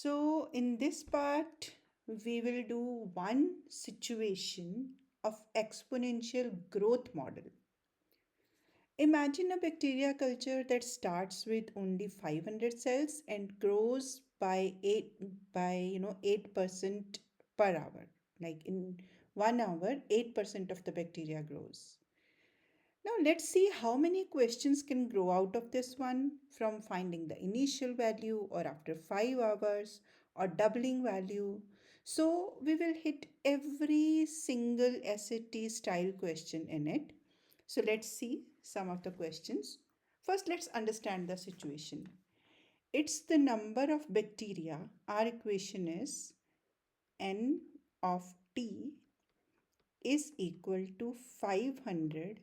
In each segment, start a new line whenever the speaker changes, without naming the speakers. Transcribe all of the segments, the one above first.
So in this part, we will do one situation of exponential growth model. Imagine a bacteria culture that starts with only 500 cells and grows by 8% per hour. Like in 1 hour, 8% of the bacteria grows. Now let's see how many questions can grow out of this one, from finding the initial value or after 5 hours or doubling value. So we will hit every single SAT style question in it. So let's see some of the questions. First, let's understand the situation. It's the number of bacteria. Our equation is N of T is equal to 500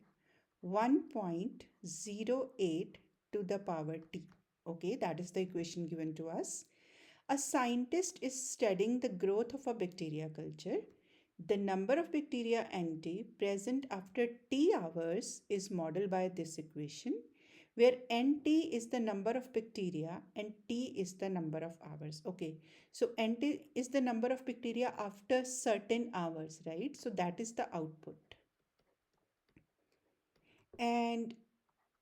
1.08 to the power t. Okay, that is the equation given to us. A scientist is studying the growth of a bacteria culture. The number of bacteria NT present after t hours is modeled by this equation, where NT is the number of bacteria and T is the number of hours. Okay, so NT is the number of bacteria after certain hours, right? So that is the output. And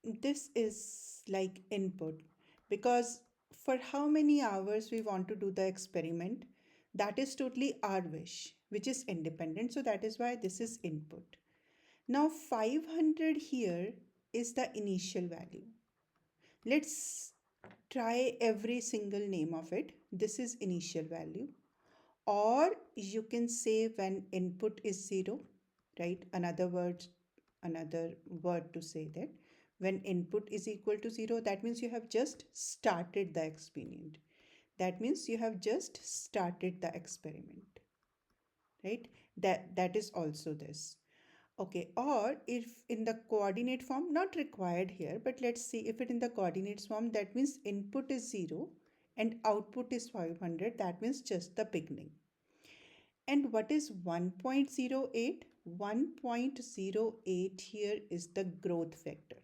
this is like input, because for how many hours we want to do the experiment, that is totally our wish, which is independent. So that is why this is input. Now 500 here is the initial value. Let's try every single name of it. This is initial value, or you can say when input is 0, right? Another word to say that when input is equal to 0, that means you have just started the experiment. That means you have just started the experiment, right? That is also this. Okay, or if in the coordinate form, not required here, but let's see if it in the coordinates form, that means input is 0 and output is 500. That means just the beginning. And what is 1.08? 1.08 here is the growth factor.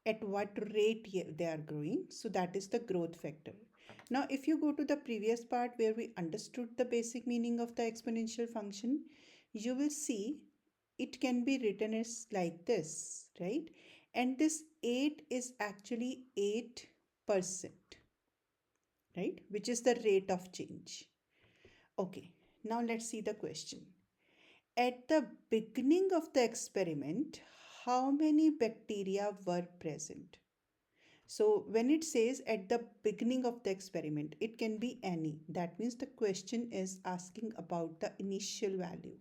At what rate they are growing. So that is the growth factor. Now, if you go to the previous part where we understood the basic meaning of the exponential function, you will see it can be written as like this, right? And this 8 is actually 8%, right? Which is the rate of change. Okay, now let's see the question. At the beginning of the experiment, how many bacteria were present? So when it says at the beginning of the experiment, it can be any. That means the question is asking about the initial value.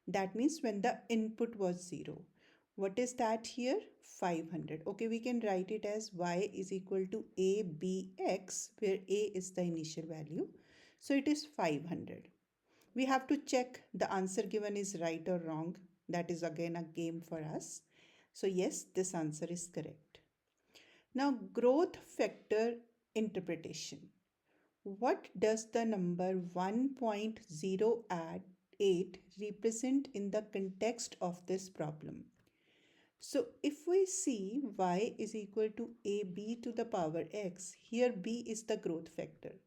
That means when the input was 0. What is that here? 500. Okay, we can write it as y is equal to abx, where a is the initial value. So it is 500. We have to check the answer given is right or wrong. That is again a game for us. So yes, this answer is correct. Now, growth factor interpretation. What does the number 1.08 represent in the context of this problem? So if we see y is equal to ab to the power x, here b is the growth factor.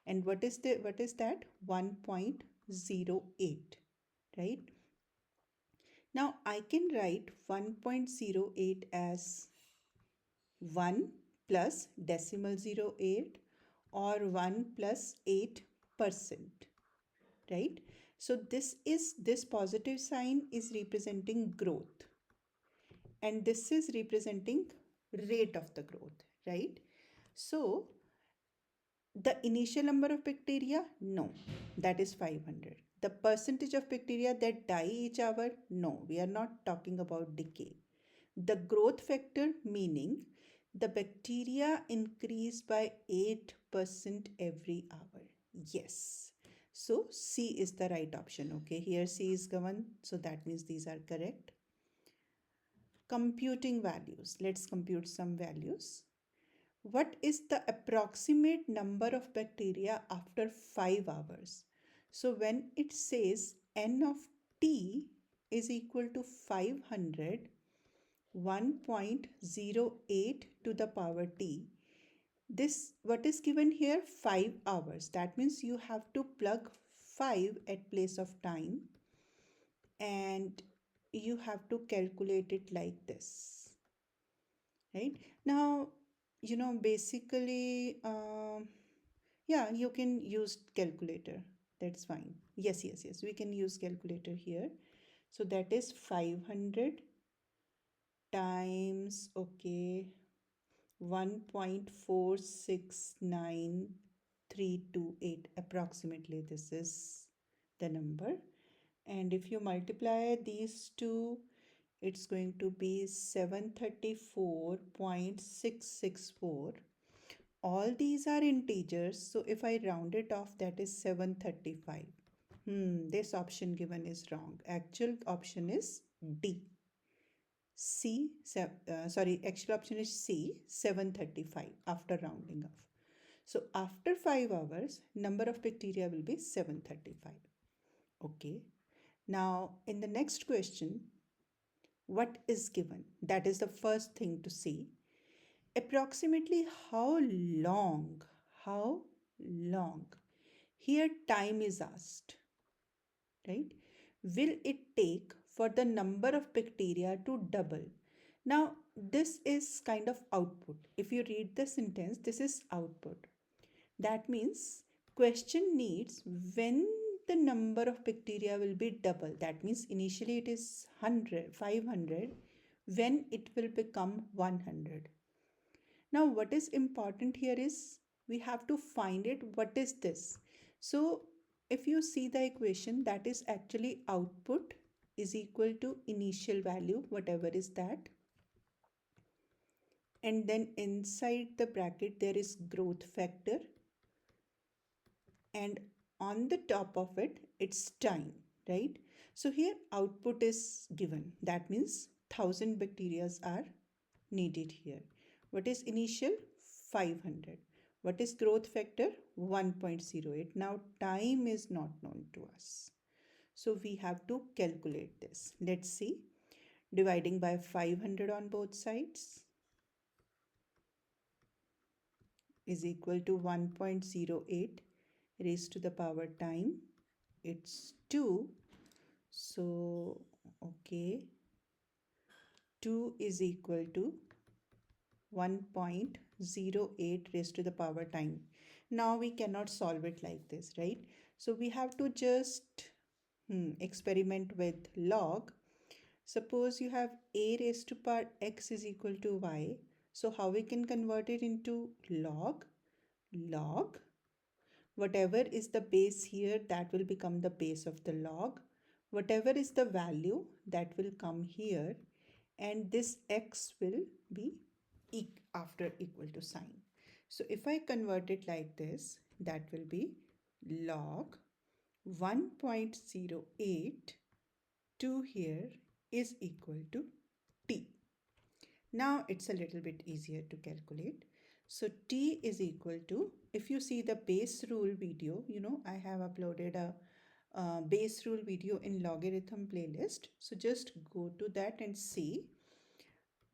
And what is that? 1.08, right? Now I can write 1.08 as 1 plus decimal 08 or 1 plus 8%, right? So this positive sign is representing growth, and this is representing rate of the growth, right? So the initial number of bacteria, no, that is 500. The percentage of bacteria that die each hour, no, we are not talking about decay. The growth factor, meaning the bacteria increase by 8% every hour. Yes. So C is the right option. Okay, here C is given, so that means these are correct. Computing values. Let's compute some values. What is the approximate number of bacteria after 5 hours? So when it says N of T is equal to 500, 1.08 to the power T, this what is given here, 5 hours. That means you have to plug 5 at place of time, and you have to calculate it like this, right? Now, basically, yeah, you can use calculator. That's fine. Yes, yes, yes, we can use calculator here. So that is 500 times, okay, 1.469328 approximately. This is the number. And if you multiply these two, it's going to be 734.664. All these are integers, so if I round it off, that is 735. This option given is wrong. Actual option is D. Actual option is C, 735 after rounding off. So after 5 hours, number of bacteria will be 735. Okay. Now in the next question, what is given? That is the first thing to see. Approximately how long? How long? Here time is asked, right? Will it take for the number of bacteria to double? Now, this is kind of output. If you read the sentence, this is output. That means question needs when the number of bacteria will be double. That means initially it is 100, 500, when it will become 100. Now, what is important here is we have to find it. What is this? So, if you see the equation, that is actually output is equal to initial value, whatever is that. And then inside the bracket, there is growth factor. And on the top of it, it's time, right? So here output is given. That means 1000 bacteria are needed here. What is initial? 500. What is growth factor? 1.08. Now time is not known to us, so we have to calculate this. Let's see. Dividing by 500 on both sides is equal to 1.08 raised to the power time. It's 2. So okay, 2 is equal to 1.08 raised to the power time. Now we cannot solve it like this, right? So we have to just experiment with log. Suppose you have a raised to power x is equal to y. So how we can convert it into log? Log. Whatever is the base here, that will become the base of the log. Whatever is the value, that will come here. And this x will be after equal to sign. So if I convert it like this, that will be log 1.08 to here is equal to t. Now it's a little bit easier to calculate. So t is equal to, if you see the base rule video, I have uploaded a base rule video in logarithm playlist. So just go to that and see.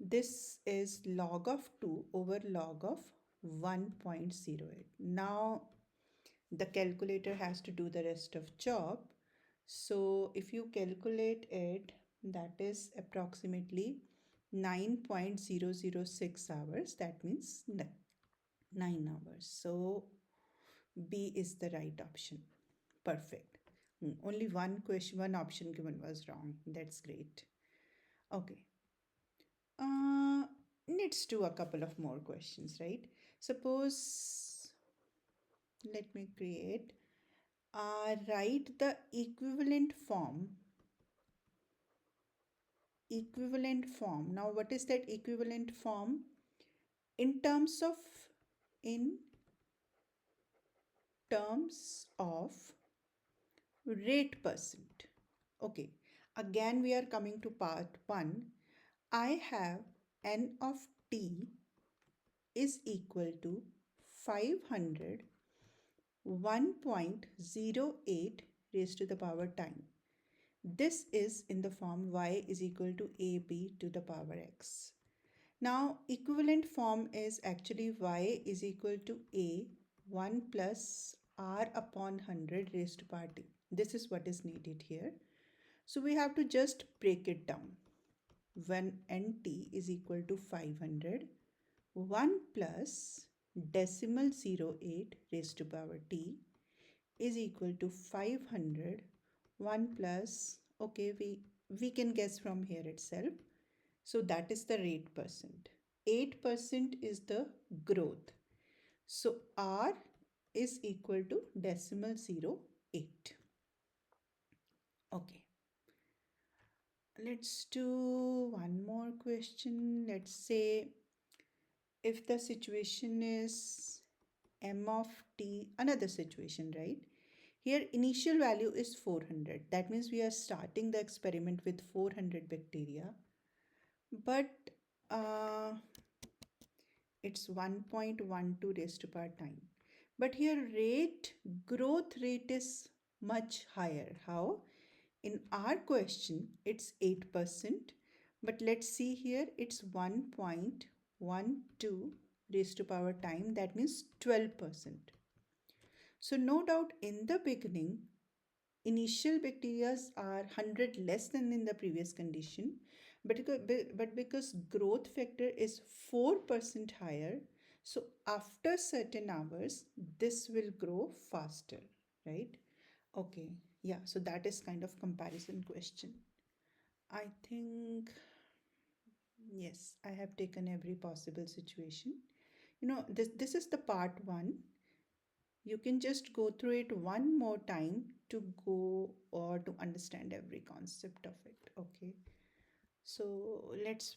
This is log of 2 over log of 1.08. Now the calculator has to do the rest of job. So if you calculate it, that is approximately 9.006 hours. That means 9 hours. So B is the right option. Perfect. Only one option given was wrong. That's great. Okay. Let's do a couple of more questions, right? Suppose, let me create, write the equivalent form. Now, what is that equivalent form? In terms of rate percent. Okay, again we are coming to part 1. I have n of t is equal to 500 1.08 raised to the power time. This is in the form y is equal to ab to the power x. Now, equivalent form is actually y is equal to a 1 plus r upon 100 raised to power t. This is what is needed here. So we have to just break it down. When nt is equal to 500, 1 plus decimal 08 raised to power t is equal to 500. 1 plus, okay, we can guess from here itself. So that is the rate percent. 8% is the growth. So R is equal to decimal 08. Okay. Let's do one more question. Let's say if the situation is m of t, another situation, right? Here initial value is 400. That means we are starting the experiment with 400 bacteria. But uh, it's 1.12 raised to power time. But here growth rate is much higher. How? In our question, it's 8%. But let's see here, it's 1.12 raised to power time. That means 12%. So no doubt in the beginning, initial bacteria are 100 less than in the previous condition, but because growth factor is 4% higher, so after certain hours this will grow faster, right? Okay, yeah, so that is kind of comparison question. I think yes, I have taken every possible situation. This is the part 1. You can just go through it one more time to go or to understand every concept of it. Okay, so let's